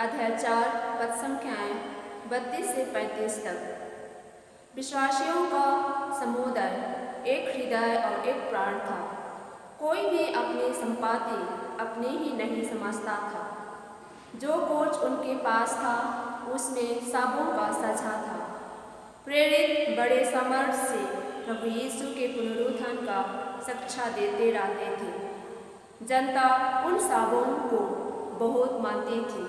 अध्याय 4 पद संख्याएँ 32 से 35 तक। विश्वासियों का समुदाय एक हृदय और एक प्राण था। कोई भी अपनी संपत्ति अपनी ही नहीं समझता था। जो कुछ उनके पास था उसमें सबों का साझा था। प्रेरित बड़े सामर्थ्य से प्रभु यीशु के पुनरुत्थान का साक्ष्य देते रहते थे। जनता उन सबों को बहुत मानती थी।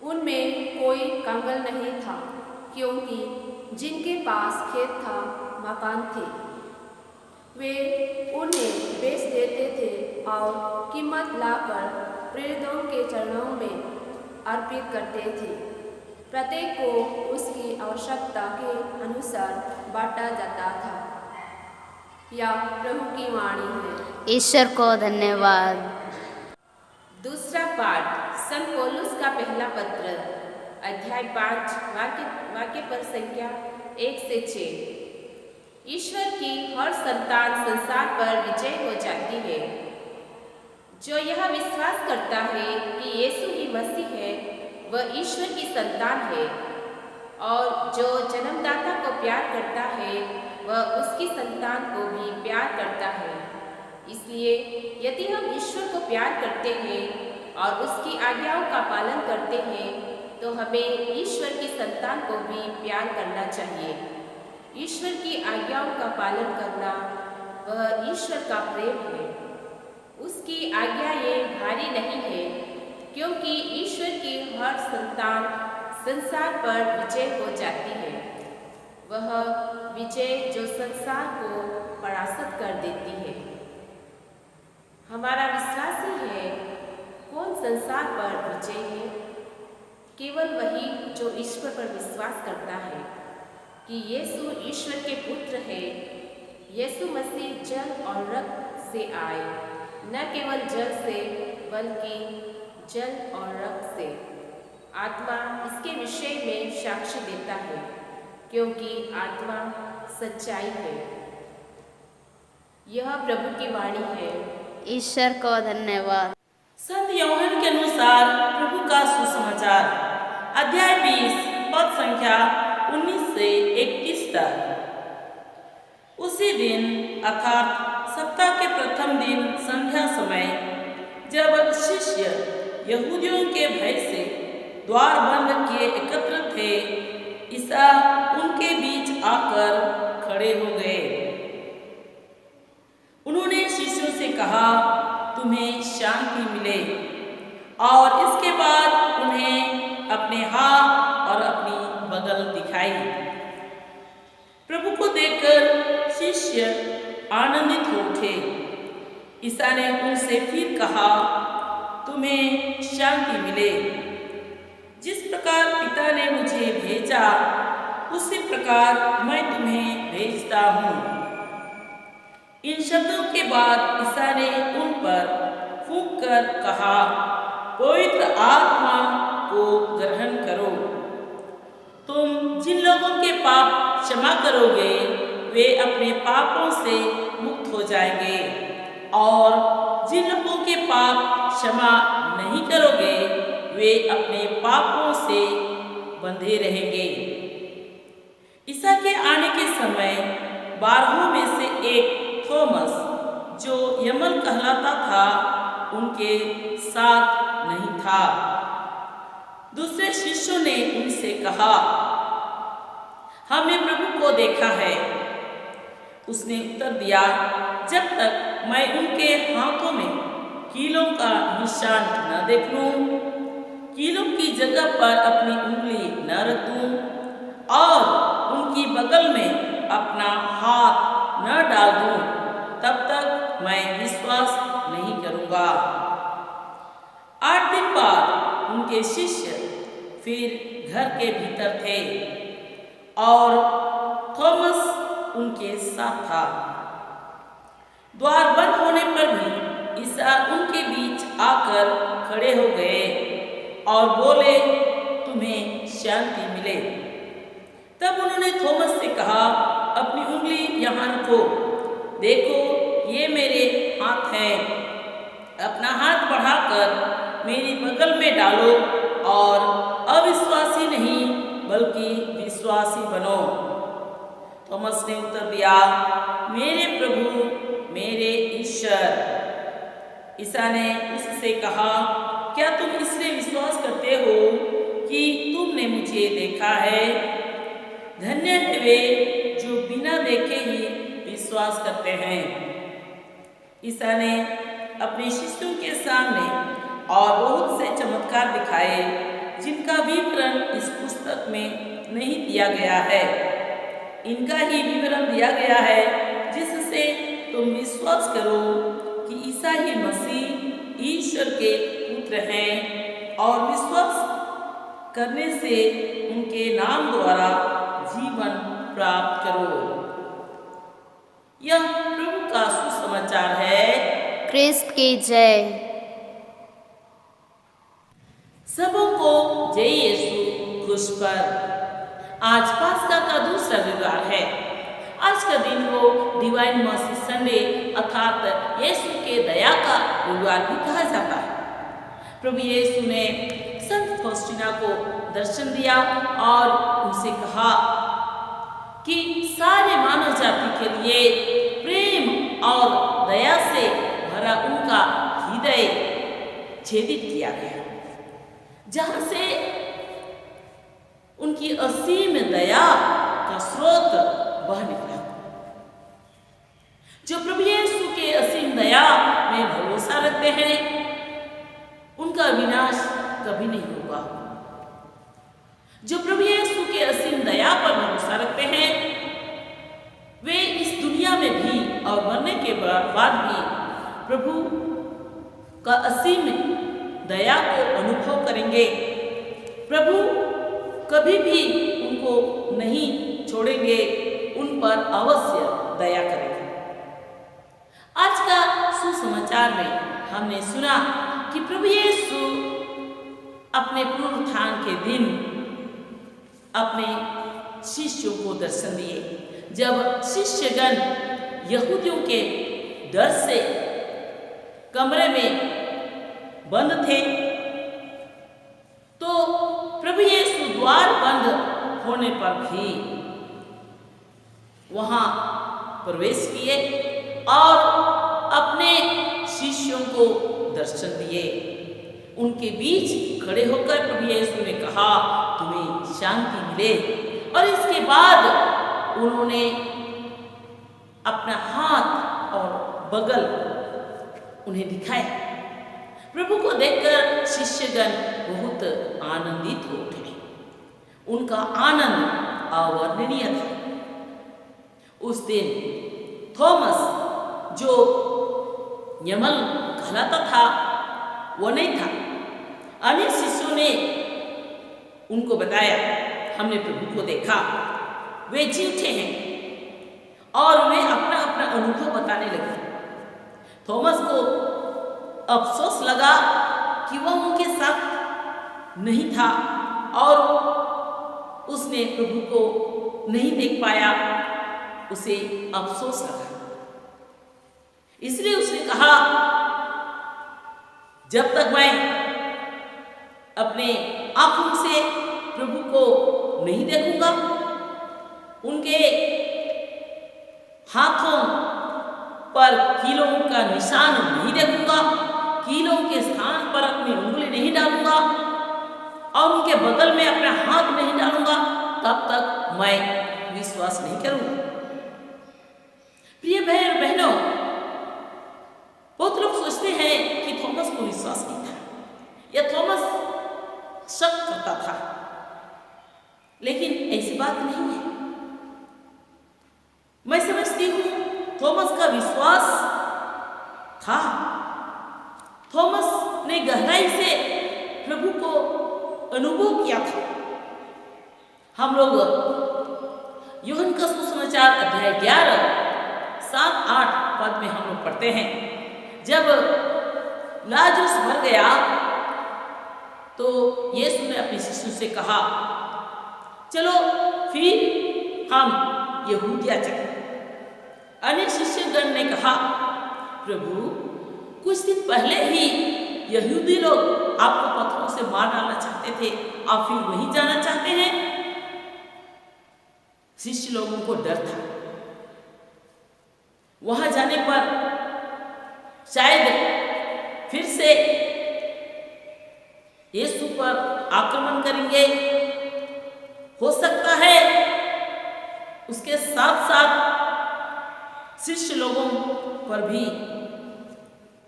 उनमें कोई कंगाल नहीं था, क्योंकि जिनके पास खेत था, मकान थे, वे उन्हें बेच देते थे और कीमत लाकर प्रेरितों के चरणों में अर्पित करते थे। प्रत्येक को उसकी आवश्यकता के अनुसार बांटा जाता था। यह प्रभु की वाणी है। ईश्वर को धन्यवाद। दूसरा पाठ संत पौलुस का पहला पत्र, अध्याय 5 वाक्य पर संख्या 1 से 6। ईश्वर की हर संतान संसार पर विजय हो जाती है। जो यह विश्वास करता है कि यीशु ही मसीह है, वह ईश्वर की संतान है, और जो जन्मदाता को प्यार करता है वह उसकी संतान को भी प्यार करता है। इसलिए यदि हम ईश्वर को प्यार करते हैं और उसकी आज्ञाओं का पालन करते हैं, तो हमें ईश्वर की संतान को भी प्यार करना चाहिए। ईश्वर की आज्ञाओं का पालन करना वह ईश्वर का प्रेम है। उसकी आज्ञाएं भारी नहीं है, क्योंकि ईश्वर की हर संतान संसार पर विजय हो जाती है। वह विजय जो संसार को परास्त कर देती है। हमारा विश्वास ही है। कौन संसार पर विजय है? केवल वही जो ईश्वर पर विश्वास करता है कि यीशु ईश्वर के पुत्र है। यीशु मसीह जल और रक्त से आए, न केवल जल से बल्कि जल और रक्त से। आत्मा इसके विषय में साक्ष्य देता है, क्योंकि आत्मा सच्चाई है। यह प्रभु की वाणी है। ईश्वर को धन्यवाद। संत यूहन्ना के अनुसार प्रभु का सुसमाचार, अध्याय 20 पद संख्या 19 से 31 तक। उसी दिन अर्थात सप्ताह के प्रथम दिन संध्या समय, जब शिष्य यहूदियों के भय से द्वार बंद किए एकत्र थे, ईसा उनके बीच आकर खड़े हो गए। उन्होंने शिष्यों से कहा, तुम्हें शांति मिले। और इसके बाद उन्हें अपने हाथ और अपनी बगल दिखाई। प्रभु को देखकर शिष्य आनंदित हो उठे। ईसा ने उनसे फिर कहा, तुम्हें शांति मिले। जिस प्रकार पिता ने मुझे भेजा, उसी प्रकार मैं तुम्हें भेजता हूँ। इन शब्दों के बाद ईसा ने उन पर फूंक कर कहा, पवित्र आत्मा को ग्रहण करो। तुम जिन लोगों के पाप क्षमा करोगे, वे अपने पापों से मुक्त हो जाएंगे, और जिन लोगों के पाप क्षमा नहीं करोगे, वे अपने पापों से बंधे रहेंगे। ईसा के आने के समय 12 में से एक थॉमस, जो यमल कहलाता था, उनके साथ नहीं था। दूसरे शिष्यों ने उनसे कहा, हमने प्रभु को देखा है। उसने उत्तर दिया, जब तक मैं उनके हाथों में कीलों का निशान न देख लूं, कीलों की जगह पर अपनी उंगली न रखूं और उनकी बगल में अपना हाथ न डाल दूं, तब तक मैं विश्वास नहीं करूंगा। 8 दिन बाद उनके शिष्य फिर घर के भीतर थे, और थॉमस उनके साथ था। द्वार बंद होने पर भी ईसा उनके बीच आकर खड़े हो गए और बोले, तुम्हें शांति मिले। तब उन्होंने थॉमस से कहा, अपनी उंगली यहाँ रखो, देखो ये मेरे हाथ हैं। अपना हाथ बढ़ाकर मेरी बगल में डालो और अविश्वासी नहीं बल्कि विश्वासी बनो। थॉमस ने उत्तर दिया, मेरे प्रभु, मेरे ईश्वर। ईसा ने उससे कहा, क्या तुम इसलिए विश्वास करते हो कि तुमने मुझे देखा है? धन्य है वे जो बिना देखे ही विश्वास करते हैं। ईसा ने अपने शिष्यों के सामने और बहुत से चमत्कार दिखाए जिनका विवरण इस पुस्तक में नहीं दिया गया है। इनका ही विवरण दिया गया है जिससे तुम विश्वास करो कि ईसा ही मसीह ईश्वर के पुत्र हैं और विश्वास करने से उनके नाम द्वारा जीवन प्राप्त करो। यह प्रभु का सुसमाचार है। क्रिस्त की जय। सबों को जय यीशु क्रूस पर। आज पास्का का दूसरा रविवार है। आज का दिन को डिवाइन मर्सी संडे अर्थात यीशु के दया का रविवार भी कहा जाता है। प्रभु यीशु ने संत फौस्टीना को दर्शन दिया और उनसे कहा कि सारे मानव जाति के लिए प्रेम और दया से भरा उनका हृदय छेदित किया गया, जहां से उनकी असीम दया का स्रोत बह निकला। जो प्रभु यीशु के असीम दया में भरोसा रखते हैं उनका विनाश कभी नहीं होगा। जो प्रभु यीशु के असीम दया पर भरोसा रखते हैं वे इस दुनिया में भी और मरने के बाद भी प्रभु का असीम दया को अनुभव करेंगे। प्रभु कभी भी उनको नहीं छोड़ेंगे, उन पर अवश्य दया करेंगे। आज का सुसमाचार में हमने सुना कि प्रभु यीशु अपने पुनरुत्थान के दिन अपने शिष्यों को दर्शन दिए। जब शिष्यगण यहूदियों के डर से कमरे में बंद थे तो प्रभु यीशु द्वार बंद होने पर भी वहां प्रवेश किए और अपने शिष्यों को दर्शन दिए। उनके बीच खड़े होकर प्रभु यीशु ने कहा, तुम्हें शांति मिले। और इसके बाद उन्होंने अपना हाथ और बगल उन्हें दिखाया। प्रभु को देखकर शिष्यगण बहुत आनंदित हो उठे। उनका आनंद अवर्णनीय था। उस दिन थॉमस जो यमल कहलाता था वो नहीं था। अन्य शिष्यों ने उनको बताया, हमने प्रभु को देखा, वे जी उठे हैं। और वे अपना अपना अनुभव बताने लगे। थॉमस को अफसोस लगा कि वह उनके साथ नहीं था और उसने प्रभु को नहीं देख पाया। उसे अफसोस लगा, इसलिए उसने कहा, जब तक मैं अपने आंखों से प्रभु को नहीं देखूंगा, उनके हाथों पर कीलों का निशान नहीं देखूंगा, कीलों के स्थान पर अपनी उंगली नहीं डालूंगा और उनके बगल में अपना हाथ नहीं डालूंगा, तब तक मैं विश्वास नहीं करूंगा। प्रिय भाई और बहनों, बहुत लोग सोचते हैं कि थॉमस को विश्वास नहीं था या थॉमस शक करता था, लेकिन ऐसी बात नहीं है। मैं समझती हूं थॉमस का विश्वास था। थॉमस ने गहराई से प्रभु को अनुभव किया था। हम लोग यूहन्ना का सुसमाचार अध्याय 11, 7-8 पद में हम लोग पढ़ते हैं, जब लाजरस मर गया तो यीशु ने अपने शिष्यों से कहा, चलो फिर हम यहूदिया चले। अन्य शिष्यगण ने कहा, प्रभु कुछ दिन पहले ही यहूदी लोग आपको पत्थरों से मार डालना चाहते थे, आप फिर वहीं जाना चाहते हैं? शिष्य लोगों को डर था, वहां जाने पर शायद फिर से यीशु पर आक्रमण करेंगे, हो सकता है उसके साथ साथ शिष्य लोगों पर भी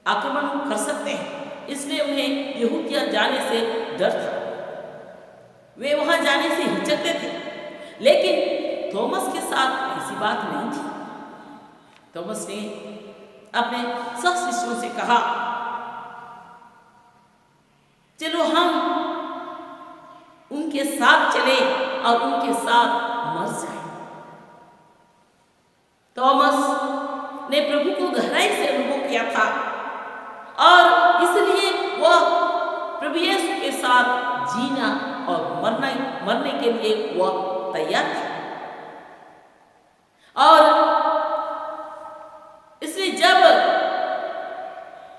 आक्रमण कर सकते हैं, इसलिए उन्हें यहूदिया जाने से डर था, वे वहां जाने से हिचकते थे। लेकिन थॉमस के साथ ऐसी बात नहीं थी। थॉमस ने अपने सब शिष्यों से कहा, चलो हम उनके साथ चले और उनके साथ मर जाए। थॉमस ने प्रभु को गहराई से अनुभव किया था और इसलिए वह प्रभु यीशु के साथ जीना और मरने के लिए वह तैयार था। और इसलिए जब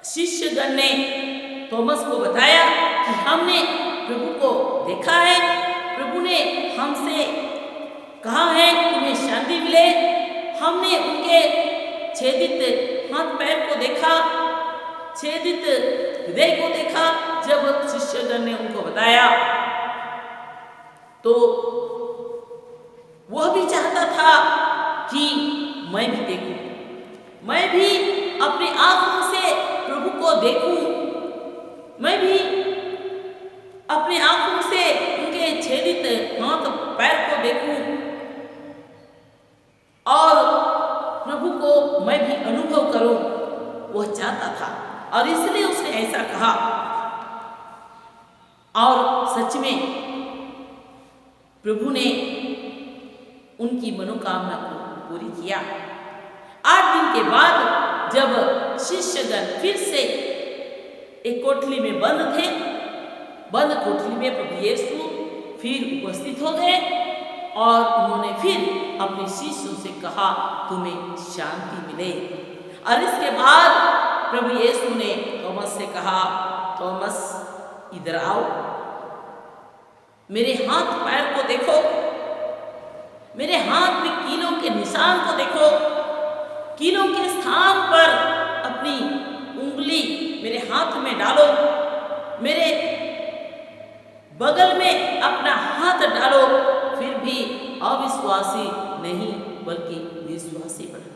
शिष्यगण ने थॉमस को बताया कि हमने प्रभु को देखा है, प्रभु ने हमसे कहा है तुम्हें शांति मिले, हमने उनके छेदित हाथ पैर को देखा, छेदित हृदय को देखा। जब शिष्यगण ने उनको बताया तो वह भी चाहता था कि मैं भी देखूं, मैं भी अपनी आंखों से प्रभु को देखूं, मैं भी अपनी आंखों से उनके छेदित हाथ पैर को देखूं और प्रभु को मैं भी अनुभव करूं, वह चाहता था और इसलिए उसने ऐसा कहा। और सच में प्रभु ने उनकी मनोकामना को पूरी किया। 8 दिन के बाद जब शिष्यगण फिर से एक कोठरी में बंद थे, बंद कोठरी में प्रभु यीशु फिर उपस्थित हो गए और उन्होंने फिर अपने शिष्यों से कहा तुम्हें शांति मिले। और इसके बाद प्रभु यीशु ने थॉमस से कहा, थॉमस इधर आओ, मेरे हाथ पैर को देखो, मेरे हाथ में कीलों के निशान को देखो, कीलों के स्थान पर अपनी उंगली मेरे हाथ में डालो, मेरे बगल में अपना हाथ डालो, फिर भी अविश्वासी नहीं बल्कि विश्वासी बनो।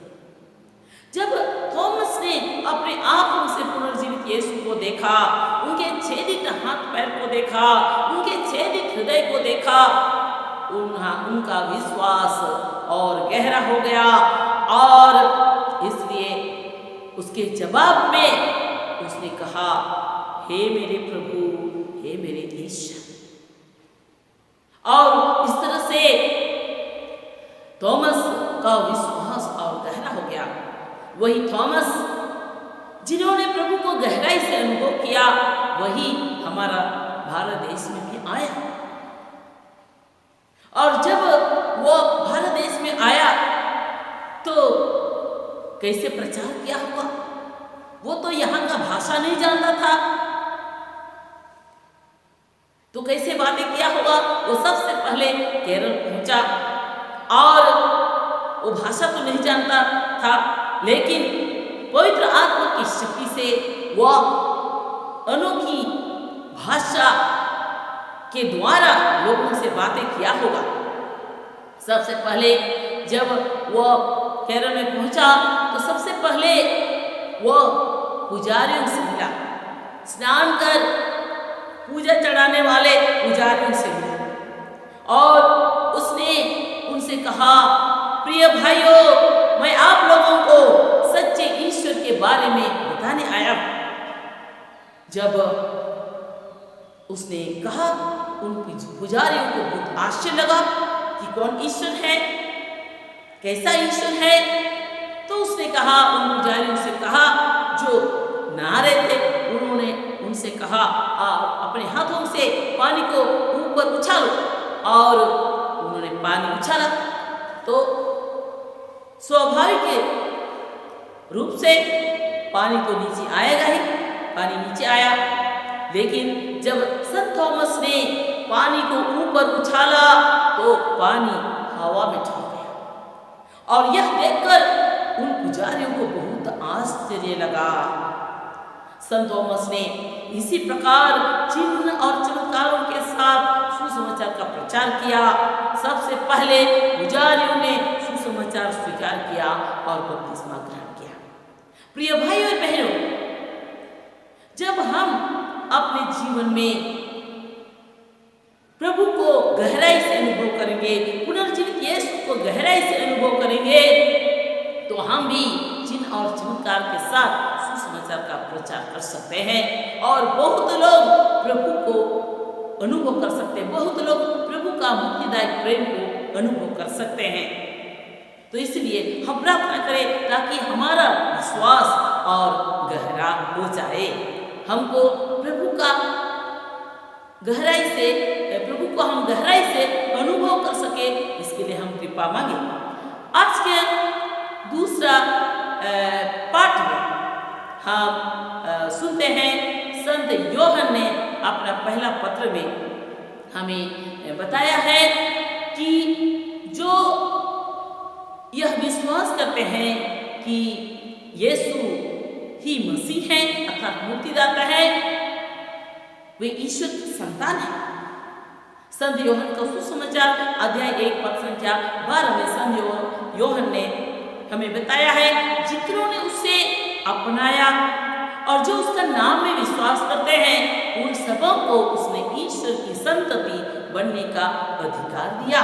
जब थॉमस ने अपने आंखों से पुनर्जीवित यीशु को देखा, उनके छेदित हाथ पैर को देखा, उनके छेदित हृदय को देखा, उनका विश्वास और गहरा हो गया और इसलिए उसके जवाब में उसने कहा, हे मेरे प्रभु, हे मेरे ईश्वर। और इस तरह से थॉमस का विश्वास और गहरा हो गया। वही थॉमस जिन्होंने प्रभु को गहराई से अनुभव किया, वही हमारा भारत देश में भी आया। और जब वो भारत देश में आया तो कैसे प्रचार किया होगा? वो तो यहाँ का भाषा नहीं जानता था, तो कैसे बातें किया होगा? वो सबसे पहले केरल पहुंचा और वो भाषा तो नहीं जानता था, लेकिन पवित्र आत्मा की शक्ति से वह अनोखी भाषा के द्वारा लोगों से बातें किया होगा। सबसे पहले जब वह केरल में पहुंचा तो सबसे पहले वह पुजारियों से मिला, स्नान कर पूजा चढ़ाने वाले पुजारियों से मिला और उसने उनसे कहा, प्रिय भाइयों, मैं आप लोगों को सच्चे ईश्वर के बारे में बताने आया। जब उसने कहा, उन पुजारियों को बहुत आश्चर्य लगा कि कौन ईश्वर है, कैसा ईश्वर है। तो उसने कहा, उन पुजारियों से कहा जो नहा रहे थे, उन्होंने उनसे कहा, अपने हाथों से पानी को ऊपर उछालो। और उन्होंने पानी उछाला तो स्वाभाविक रूप से पानी तो नीचे आएगा ही, पानी नीचे आया लेकिन जब संत थॉमस ने पानी को ऊपर उछाला तो पानी हवा में ठहर गया। और यह देखकर उन पुजारियों को बहुत आश्चर्य लगा। संत थॉमस ने इसी प्रकार चिन्ह और चमत्कारों के साथ सुसमाचार का प्रचार किया। सबसे पहले पुजारियों ने सुसमाचार स्वीकार किया और बपतिस्मा ग्रहण किया। प्रिय भाइयों और बहनों, जब हम अपने जीवन में प्रभु को गहराई से अनुभव करेंगे, पुनर्जीवित यीशु को गहराई से अनुभव करेंगे, तो हम भी चिन्ह और चमत्कार के साथ सुसमाचार का प्रचार कर सकते हैं और बहुत लोग प्रभु को अनुभव कर सकते हैं, बहुत लोग प्रभु का मुक्तिदायक प्रेम को अनुभव कर सकते हैं। तो इसलिए हम प्रार्थना करें ताकि हमारा विश्वास और गहरा हो जाए, हमको प्रभु को हम गहराई से अनुभव कर सके, इसके लिए हम कृपा मांगे। आज के दूसरा पाठ में हम सुनते हैं संत यूहन्ना ने अपना पहला पत्र में हमें बताया है कि जो यह विश्वास करते हैं कि यीशु ही मसीह है अर्थात मुक्तिदाता है, वे ईश्वर की संतान है। संत यूहन्ना का सुसमाचार अध्याय 1 पद संख्या 12 में संत यूहन्ना ने हमें बताया है, जितनों ने उसे अपनाया और जो उसका नाम में विश्वास करते हैं उन सबों को उसने ईश्वर की संतति बनने का अधिकार दिया।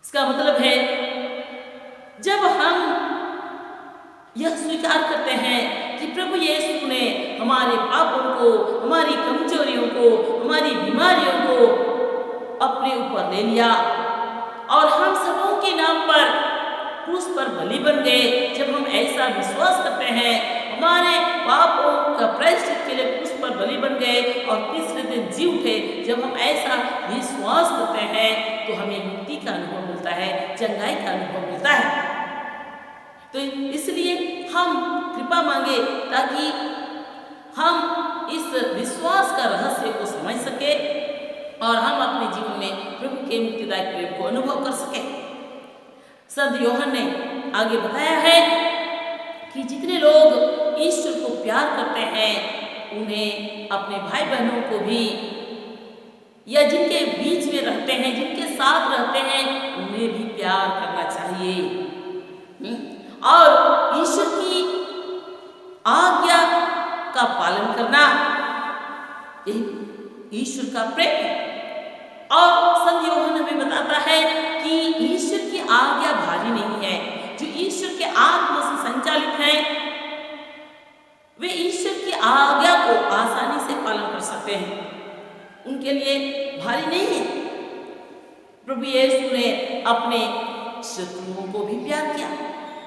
इसका मतलब है जब हम यह स्वीकार करते हैं कि प्रभु यीशु ने हमारे पापों को, हमारी कमजोरियों को, हमारी बीमारियों को अपने ऊपर ले लिया और हम सबों के नाम पर क्रूस पर बलि बन गए, जब हम ऐसा विश्वास करते हैं, हमारे पापों का प्रायश्चित के लिए क्रूस पर बलि बन गए और तीसरे दिन जी उठे, जब हम ऐसा विश्वास करते हैं तो हमें मुक्ति का अनुभव मिलता है, चंगाई का अनुभव मिलता है। तो इसलिए हम कृपा मांगे ताकि हम इस विश्वास का रहस्य को समझ सके और हम अपने जीवन में प्रभु के मुक्तिदायक प्रेम को अनुभव कर सके। संत यूहन्ना ने आगे बताया है कि जितने लोग ईश्वर को प्यार करते हैं उन्हें अपने भाई बहनों को भी, या जिनके बीच में रहते हैं, जिनके साथ रहते हैं, उन्हें भी प्यार करना चाहिए और ईश्वर की आज्ञा का पालन करना, यही ईश्वर का प्रेम है। और संत यूहन्ना हमें बताता है कि ईश्वर की आज्ञा भारी नहीं है। जो ईश्वर के आत्मा से संचालित हैं वे ईश्वर की आज्ञा को आसानी से पालन कर सकते हैं, उनके लिए भारी नहीं है। प्रभु यीशु ने अपने शत्रुओं को भी प्यार किया।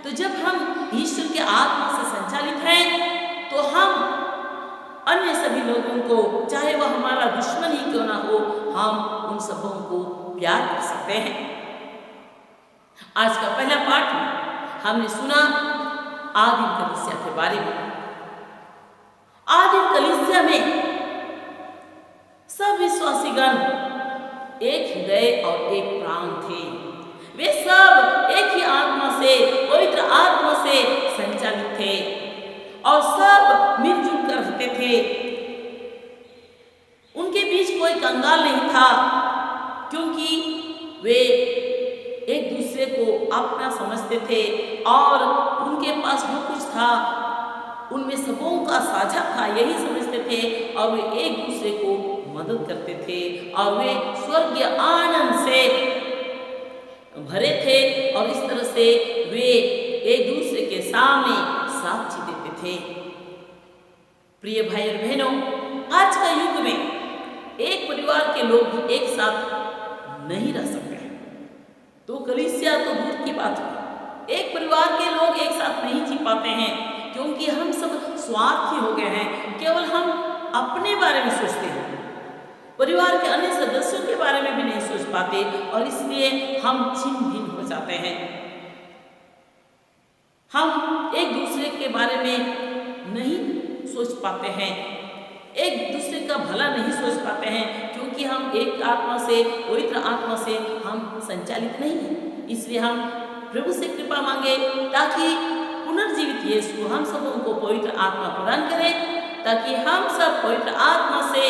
तो जब हम ईश्वर के आत्मा से संचालित हैं तो हम अन्य सभी लोगों को, चाहे वह हमारा दुश्मन ही क्यों ना हो, हम उन सबों को प्यार कर सकते हैं। आज का पहला पाठ में हमने सुना आदिम कलीसिया के बारे में। आदिम कलीसिया में सब विश्वासीगण एक हृदय और एक प्राण थे। वे सब एक ही आत्मा से, पवित्र आत्मा से संचालित थे और सब मिलजुल कर रहते थे। उनके बीच कोई कंगाल नहीं था, क्योंकि वे एक दूसरे को अपना समझते थे और उनके पास जो कुछ था उनमें सबों का साझा था, यही समझते थे और वे एक दूसरे को मदद करते थे और वे स्वर्गीय आनंद से भरे थे और इस तरह से वे एक दूसरे के सामने साक्षी देते थे। प्रिय भाई और बहनों, आज का युग में एक परिवार के लोग भी एक साथ नहीं रह सकते, तो कलीसिया तो दूर की बात है। एक परिवार के लोग एक साथ नहीं जी पाते हैं क्योंकि हम सब स्वार्थी हो गए हैं। केवल हम अपने बारे में सोचते हैं, परिवार के अन्य सदस्यों के बारे में भी नहीं सोच पाते और इसलिए हम छिन्न भिन्न हो जाते हैं। हम एक दूसरे के बारे में नहीं सोच पाते हैं, एक दूसरे का भला नहीं सोच पाते हैं, क्योंकि हम एक आत्मा से, पवित्र आत्मा से हम संचालित नहीं हैं। इसलिए हम प्रभु से कृपा मांगे ताकि पुनर्जीवित यीशु को हम सबों को पवित्र आत्मा प्रदान करे, ताकि हम सब पवित्र आत्मा से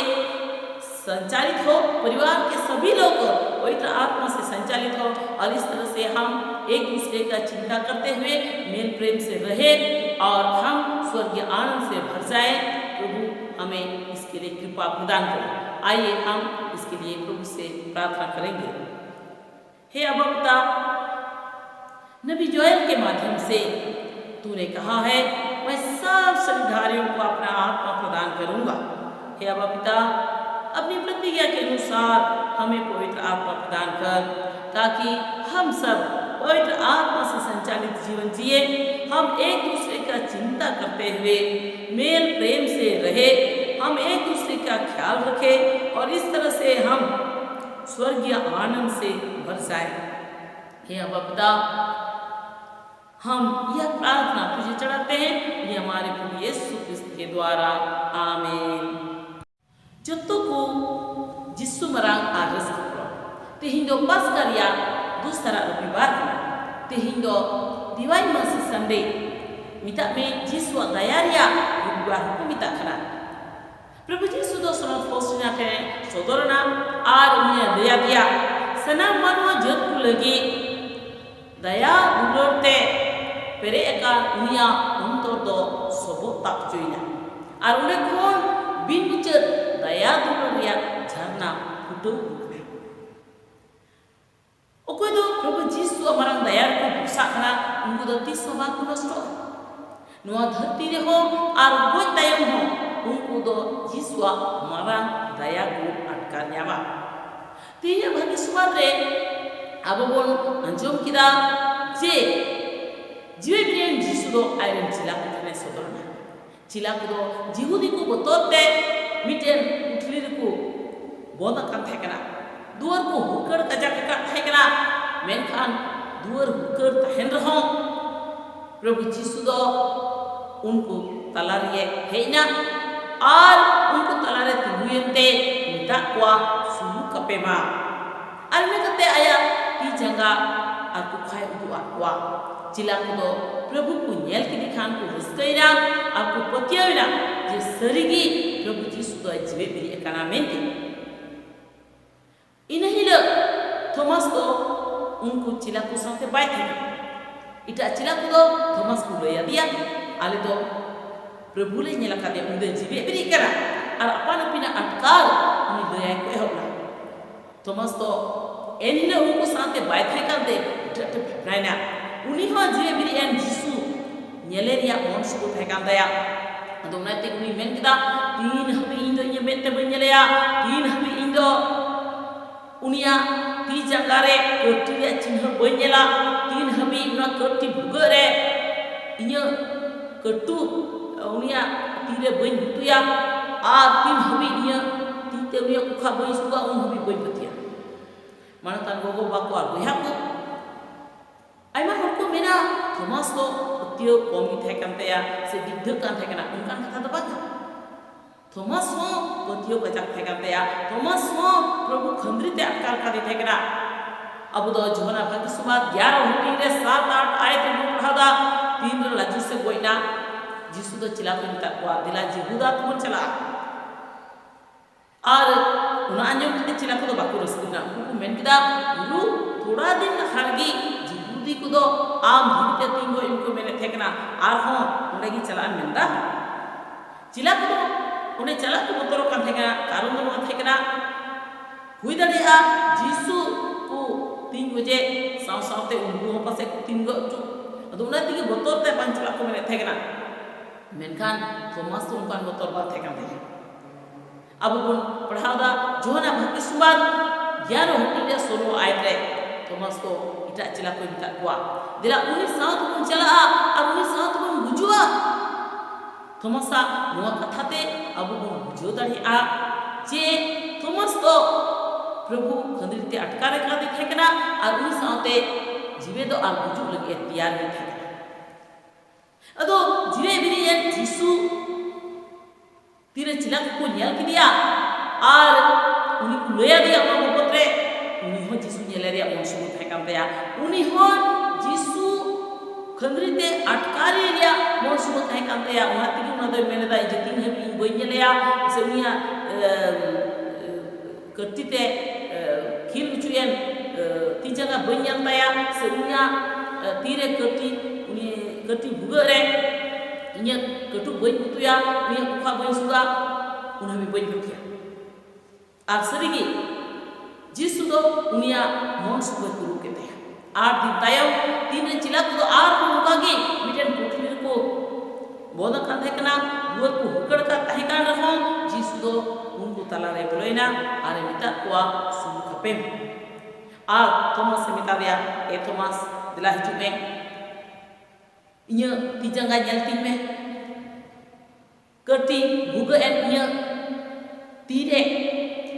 संचालित हो, परिवार के सभी लोग पवित्र आत्मा से संचालित हो, और इस तरह से हम एक दूसरे का चिंता करते हुए मेल प्रेम से रहे और हम स्वर्गीय आनंद से भर जाए। प्रभु हमें इसके लिए कृपा प्रदान करें। आइए हम इसके लिए प्रभु से प्रार्थना करेंगे। हे अब्बा पिता, नबी जोएल के माध्यम से तूने कहा है, मैं सब शरीरधारियों को अपना आत्मा प्रदान करूंगा। हे अब्बा पिता, अपनी प्रतिज्ञा के अनुसार हमें पवित्र आत्मा प्रदान कर, ताकि हम सब पवित्र आत्मा से संचालित जीवन जिए, हम एक दूसरे का चिंता करते हुए मेल प्रेम से रहे, हम एक दूसरे का ख्याल रखें, और इस तरह से हम स्वर्गीय आनंद से भर जाए। हे अब्बा पिता, हम यह प्रार्थना तुझे चढ़ाते हैं, ये हमारे प्रभु यीशु क्रिस्त के द्वारा, आमीन। Jatuh ko Jisu marang aras ko. Tihindo Paskar ya dusara rubibar. Tihindo Divine Mercy Sunday. Mita me Jisu dayarya rubibar ko mita kana. Prabhu Jisu do sana posnya ke sodorna ar unya daya dia. Sana manwa jatku lagi daya rubarte pere eka unya untor do sobo tak joina. Ar une kon bin bicar daya dunia dia झरना फुटो ओको दो प्रभु जीसु अमरंग दया को बुसाखना उनको दो तीस सभा को नष्टो नुआ धरती रे हो आर गोय तायम हो उनको दो जीसु अमरंग दया को अटकार न्यावा तीन भागी सुमार रे अब बोन अंजोम किदा जे जीवे बिरेन जीसु दो आयरन चिला को तने सोदरना चिला को दो जिहुदी को बतोते मिटेन उठली को बोना kan thekana duar ko hukar kajak ka thekana menkan duar hukar tahen raho प्रभु जीसु दो उनको तलारिये हेना और उनको तलारे तिहुयंते मिटा kwa suhu kapema alme kate aya ती जंगा aku khai udu akwa चिला को दो प्रभु को nyel ki dikhan ko ruskaina aku patiyaina je sarigi प्रभु जीसु दो जीवे biri ekana mente ina hila Thomas तो उनको चिला को साथे बाय थे इटा चिला को दो थॉमस को लया दिया आले तो प्रभु ले nyela kade unde jibe beri kara ar apana pina atkal uni laya ko ehobla Thomas तो enile उनको साथे बाय थे kande ite praina uni ho jibe beri en jisu nyele ria ons ko थे kan daya ado nate uni men kida tin habi indo inya mette banyeleya tin habi indo unia ती जंगारे कोटी रे चिन्ह बनेला तीन हबी उना कोटी भुगरे इन्या कटु उनिया तीरे बन तुया आ तीन हबी इन्या तीते उनिया कुखा बई सुगा उन हबी बन बतिया मानतान गोगो बाको आ बुया को आइमा हमको मेना थॉमस तो त्यो कमी थे कांतेया से दिग्ध कान थे कना उनका कथा तो बात थॉमस हो पतियो कजाक थे कांतेया थॉमस हो प्रभु खंद्रिते अटकाल का थे कना अब दो जोना भागी सुबह 11 हुटी रे 7-8 आए थे पढ़ादा तीन दिन लाजू से गोइना जिसु तो चिला को निता को दिला जिहुदा तो चला और उना अंजम के चिला को तो बाको रसकुना उनको मेन किदा गुरु थोड़ा दिन खारगी जिहुदी को तो आम हिते तिंगो इनको मैंने थेकना आर हो उनेगी चलान मेंदा चिला को तो उन्हें चला को बोतरो का थेकना कारुन को थेकना हुई दड़िया जिसु को तीन बजे साव-सावते उनको पासे तीन गो जो अदुना तिगे बोतोर ते पंचला को मेने थेकना मेनखान थॉमस तो उनका बोतोर बा थेकन थे अब उन पढ़ादा जोना भागी सुबाद 11 हुटी रे सोलो आए रे थॉमस को इटा चिला को बिता कुआ दिला 19 सात को चला और 19 सात को बुजुआ थॉमसा नुआ कथाते अब उन बुझो दड़ी आ जे थॉमस तो प्रभु खंद्रिते अटकारे का दिखेकना और उन साथे जीवे दो आर बुझु लगे तैयार नहीं थे अदो जीवे बिरी ये जीसु चिला को nyal किदिया और उनी को लया दिया अपना बपत्रे उनी हो जिसु nyele dia mon sumu thekam dia उनी हो जिसु खंद्रीते अटकारी dia mon sumu thekam dia उना तिगी उना दो मेने दा जतिन है बिन बोई nyelea से उनिया करतीते खिल उचुयन तीजंगा बोई nyal taya से उनिया तीरे करती उनी करती भुगरे इन्या कटु बोई कुतुया उनिया कुखा बोई सुगा उना भी बोई कुतिया आर सरिगी जिसु दो उनिया मन सुगा गुरु के ते आर दिन तायम तीन रे चिला को आर को मुकागी मिटन पुठली को बोदा का थेकना बुर को हुकड़ का तहकान रहो जिसु दो उनको तला रे बोलेना आरे मिता कोआ सुन खपे आर थॉमस से मिता दिया ए थॉमस दिला हिजु में इन्या तीजंगा nyalting में करती भुगा एन इन्या तीरे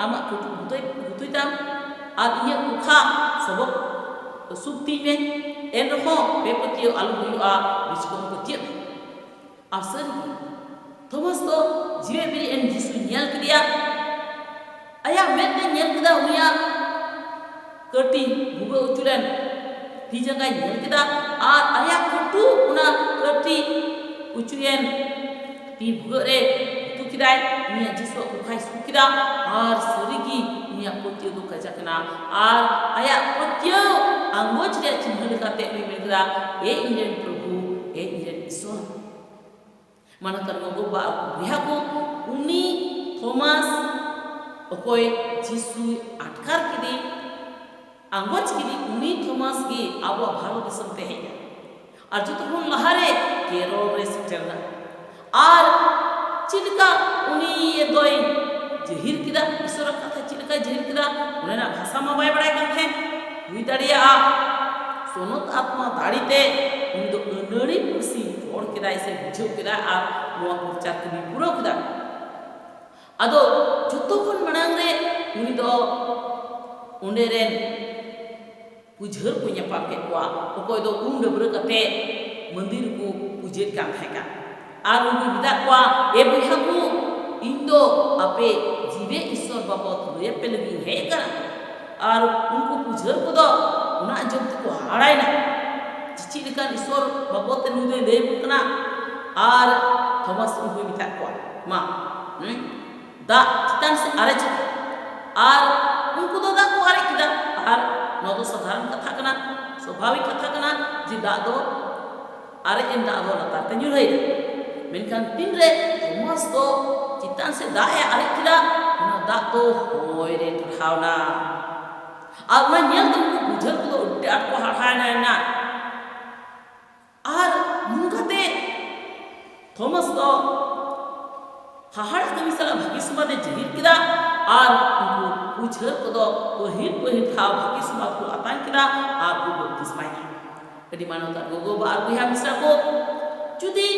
आमा कुटु गुतुई tam आर इन्या कुखा सबक सुक्ति में एन रहो बेपतियो आलु हुआ बिस्कुट पतियो आसर थॉमस तो जीवे बिरी एन जिसु nyal किदिया आया मेते nyal किदा उनिया करती भुगा उचुलन तीजंगा nyal किदा आर आया कुटु उना करती उचुयन ती भुगरे तु किदाय निया जिसु कुखाई सुकिदा आर सरिगी निया पतियो दु कजाकना आर आया पतियो अंगोच रे चिन्ह लकाते मेगदा ए इंडियन प्रभु ए इंडियन ईश्वर मानकर गो बा बिहा को उनी थॉमस ओकोय जिसु अटकार किदी अंगोच किदी उनी थॉमस की आबो भारत दिसम ते है और जो तुम लहारे केरल रे सेटलना और चिलका उनी ये दोई जहिर किदा ईश्वर कथा चिलका जहिर किदा उनेना भाषा मा बाय बड़ाय कथे हुई दाड़िया सोनत आत्मा दाड़ीते उन दो नड़ी पुसी रोड किदा इसे बुझो किदा आ नोआ प्रचार कनी पुरो किदा अदो जतो खन मणांग रे उनी दो उंडे रेन पुजहर को nyapa ke kwa okoy do डबरे कते मंदिर को पुजेत काम हैका आर उनकी बिदा kwa ए बुहा को इंदो अपे जीवे ईश्वर बाबत लय पे लगी है करा आर उनको पुजहर को दो उना जब को हाड़ाय ना चिची लेकान ईश्वर बाबत नुदे ले बुकना आर थॉमस उनको बिदा kwa मा दा चितान से अरेच आर उनको दो दा को अरे किदा आर नो तो साधारण कथा कना स्वाभाविक कथा कना जी दा दो आरे इन दा दो लता तन्यु रही मेनखान तीन रे थॉमस दो चितान से दा ए अरे किदा उना दा तो होय रे ठहावना आर ना नेल तो बुझर को दो उड्डे आट को हाहाना ना आर मुंगाते थॉमस दो हाहाड़ कमी सला भागी सुमादे जहिर किदा आर उनको बुझर को दो पहिल था भागी सुमाद को आतान किदा आर को बपतिस्माय कदी मानो ता गोगो बार बुहा मिसरा को जुदी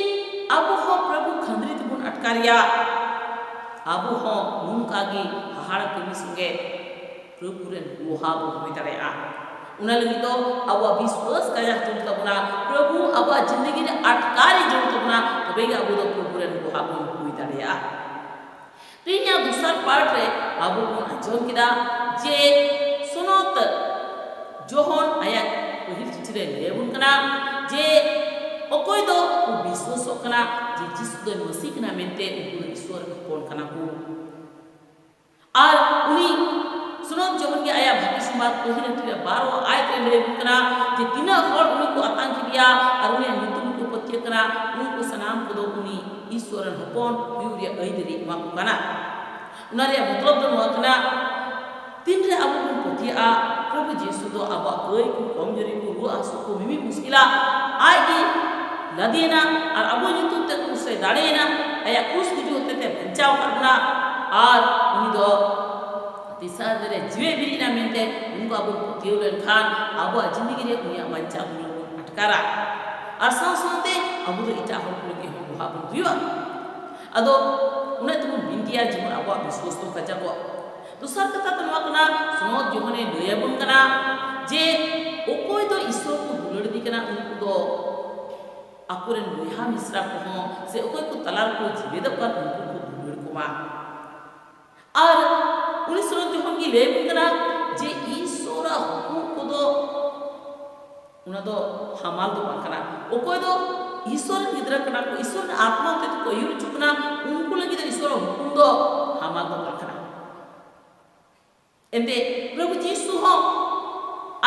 अब हो प्रभु खंद्रित बुन अटकारिया अब हो मुंकागी हाहाड़ कमी संगे प्रभु रे गोहा बो होय दाड़ेया उना लगी तो अब विश्वास काया तुम तबना प्रभु अब जिंदगी रे अटकारी जो तबना तबे अब दो प्रभु रे गोहा बो होय दाड़ेया तीन दूसरा पार्ट रे अब आजम किदा जे सुनत जोहन आया पहिल चिठी रे लेबुन कना जे ओकोय दो विश्वास कना जे जिसु दो मसीह कना मेनते उनको ईश्वर कोन कना को आर उनी सुनत जोहन के आया भागी समाज पहिल रे 12 आयत रे लेबुन कना जे तीन हर उनको आतंक दिया और उनी नुतुन को पत्य कना उनको सनाम को दो उनी ईश्वरन हपन हुरिया अइदरी मा कना उनारे मतलब दो नकना तीन रे अब को पतिया प्रभु यीशु दो अब गई को कमजोरी को रुआ आसु को मिमी मुश्किला आगी लदीना और अब युतु ते कुसे दाड़ेना आया कुस कुजु होते ते बचाव करना और उनी दो तिसा रे जीवे बिना मेंते उनको अब पतियोलन खान अब जिंदगी रे उनिया बचाव को अटकारा और साथे अब दो इटा हो को के हो हाबन दिवा अदो उन्हें तुम बिंदिया जीवन अब विश्वास तो कजा को दूसरा कथा तो नकना सुनो जोहने लयबुन कना जे ओकोय दो ईश्वर को दुलड़ दी कना उनको दो आकुरेन लोहा मिश्रा को से ओकोय को तलार को जीवे दो कर उनको को दुलड़ को मा और उनी सुनो जो हम की ले बुकना जे ईश्वर हुकुम को दो उना दो हमाल दो बाकना ओकोय दो ईश्वर गिदरा कना को ईश्वर आत्मा ते को युर चुकना उनको लगी तो ईश्वर हुकुम दो हमाल दो बाकना एंते प्रभु यीशु हो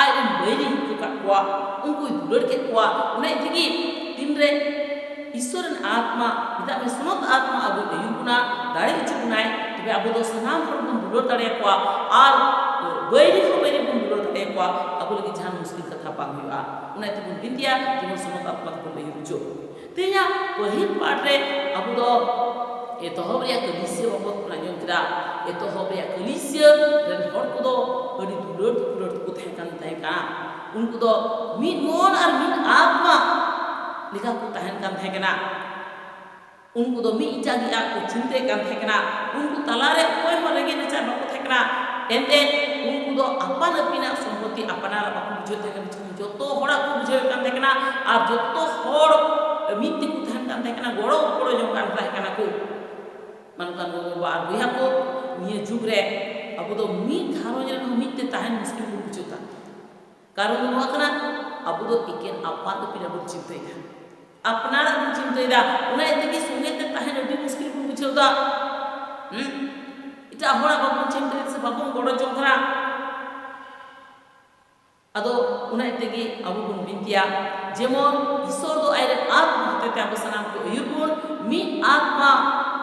आयन बेरी को काटवा उनको दुलड़ के कुआ उन्हें दिगी दिन रे ईश्वर आत्मा इदा में सुनत आत्मा अबु युकुना दाड़ी चुकुनाय तबे अबु दो सनाम पर बन दुलड़ तड़े कुआ और बेरी को बेरी बन दुलड़ तड़े कुआ अबु लगी जान मुश्किल कथा पांगुआ उन्हें तबु बिंदिया जिमन सुनत आत्मा को बेयुजो तेया पहिल पाटरे अबु दो ये तो हो या कलिसिया बाबत पुरानियों किरा ये तो हो या कलिसिया dan hor ko do bari dulur ko tahan kan उनको दो मीन मोन और मीन आत्मा लिखा को tahan kan thekana उनको दो मी जागी को चिंते kan thekana उनको तलारे कोई हो लगे न चाह को thekana एंते उनको दो अपन अपना संपत्ति अपना बापू बुझे थेकना जो तो होड़ा को बुझे kan thekana और जो तो होड़ मीति को tahan kan thekana गोड़ो गोड़ो जो kan thekana को मनकान गो बार बुया को निये जुग रे अब तो मी घारो जन मिते ताहन मुश्किल को बुझता कारण नवा कना अब तो एकेन आपा तो पिना बुझ चिंते अपना बुझ चिंते दा उना एते संगे ते ताहन अडी मुश्किल को बुझता इटा होड़ा बाबन चिंते से बाबन गोड़ो जोखरा अदो उना एते अब बुन बिंतिया जेमन ईश्वर दो आइरे आत्मा होते ते अब सनाम को युगुन मी आत्मा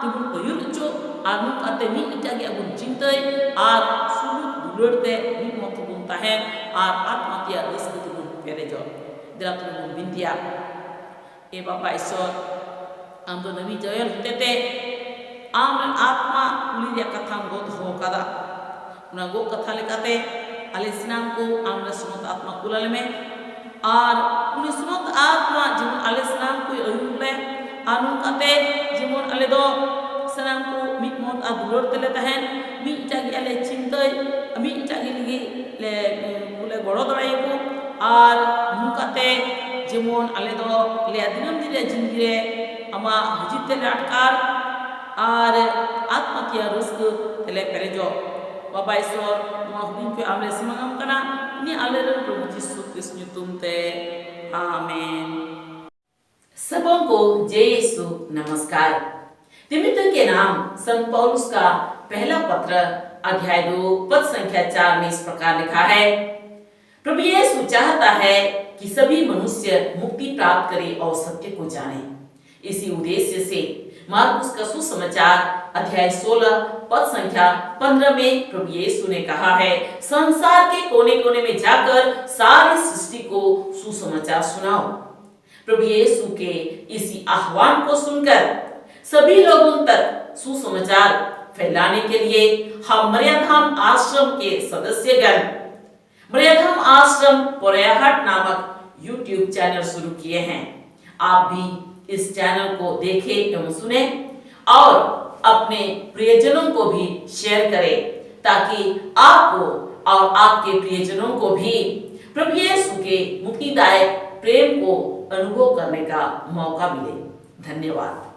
तुम अयुरचो आनु आते मी इटागे अबुन चिंतय आर सुलु दुलड़ते मी मत बुनता है आर आत्मातिया रस तुम पेरे जो दिला तुम बिंदिया ए बाबा ईश्वर आम तो नबी जयल होते आम आत्मा उलिया कथा गोद हो कदा उना गो कथा लेकाते आले स्नाम को आम सुनत आत्मा कुलाल में और उनी सुनत आत्मा जिन आले स्नाम को अयुले आनु काते जिमन आले दो सनाम को मिट मोत आ दुलड़ तले तहन मी इटागी आले चिंतय मी इटागी लगी ले बोले गोड़ो दड़ाई को और मुकाते जिमन आले दो ले दिनम दिरे जिंदिरे अमा हजित तले अटकार और आत्मतिया रस्क तले पेरेजो बाबा ईश्वर मोहबिन के आमले सिमंगम कना नि आले रे प्रभु यीशु कृष्ण ᱧᱩᱛᱩᱢ आमेन। सबों को जय यीशु नमस्कार। तिमित के नाम संत पौलुस का पहला पत्र अध्याय 2 पद संख्या 4 में इस प्रकार लिखा है, प्रभु यीशु चाहता है कि सभी मनुष्य मुक्ति प्राप्त करे और सत्य को जाने। इसी उद्देश्य से मार्कुस का सुसमाचार अध्याय 16 पद संख्या 15 में प्रभु यीशु ने कहा है, संसार के कोने-कोने में जाकर सारी सृष्टि को सुसमाचार सुनाओ। प्रभु यीशु के इसी आह्वान को सुनकर सभी लोगों तक सुसमाचार फैलाने के लिए हम मरियाधाम आश्रम के सदस्यगण मरियाधाम आश्रम पोरयाहाट नामक YouTube चैनल शुरू किए हैं। आप भी इस चैनल को देखें एवं सुने और अपने प्रियजनों को भी शेयर करें ताकि आपको और आपके प्रियजनों को भी प्रभु यीशु के मुक्तिदायक प्रेम को अनुभव करने का मौका मिले। धन्यवाद।